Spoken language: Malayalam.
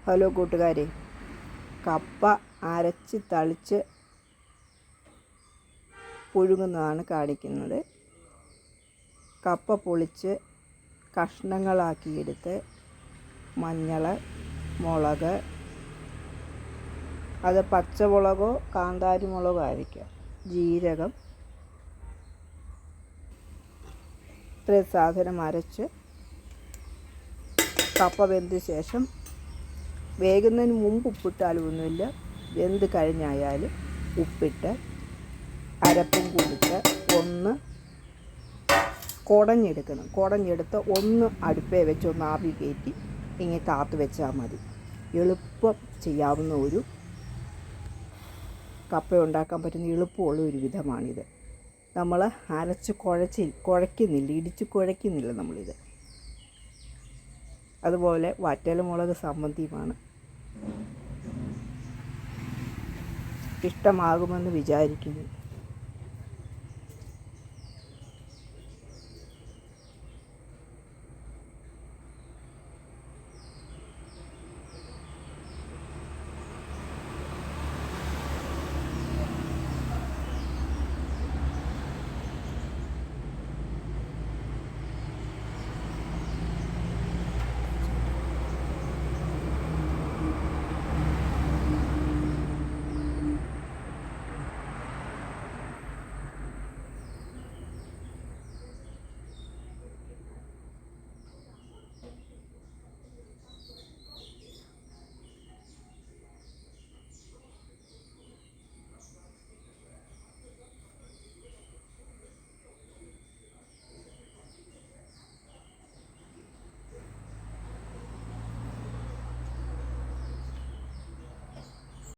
ഹലോ കൂട്ടുകാരെ, കപ്പ അരച്ച് തളിച്ച് പുഴുങ്ങുന്നതാണ് കാണിക്കുന്നത്. കപ്പ പൊളിച്ച് കഷ്ണങ്ങളാക്കിയെടുത്ത് മഞ്ഞൾ, മുളക്, അത് പച്ചമുളകോ കാന്താരി മുളകോ ആയിരിക്കാം, ജീരകം, ഇത്രയും സാധനം അരച്ച് കപ്പ വെന്ത ശേഷം, വേകുന്നതിന് മുമ്പ് ഉപ്പിട്ടാലും ഒന്നുമില്ല, വെന്ത് കഴിഞ്ഞായാലും ഉപ്പിട്ട് അരപ്പും കൂടിയിട്ട് ഒന്ന് കുടഞ്ഞെടുക്കണം. കുടഞ്ഞെടുത്ത് ഒന്ന് അടുപ്പേ വെച്ച് ഒന്ന് ആവി കയറ്റി ഇങ്ങനെ താത്ത് വെച്ചാൽ മതി. എളുപ്പം ചെയ്യാവുന്ന ഒരു കപ്പ ഉണ്ടാക്കാൻ പറ്റുന്ന എളുപ്പമുള്ള ഒരു വിധമാണിത്. നമ്മൾ അരച്ച് കുഴയ്ക്കുന്നില്ല, ഇടിച്ച് കുഴയ്ക്കുന്നില്ല നമ്മളിത്. അതുപോലെ വറ്റൽമുളക് സംബന്ധിയുമാണ്. ഇഷ്ടമാകുമെന്ന് വിചാരിക്കുന്നു.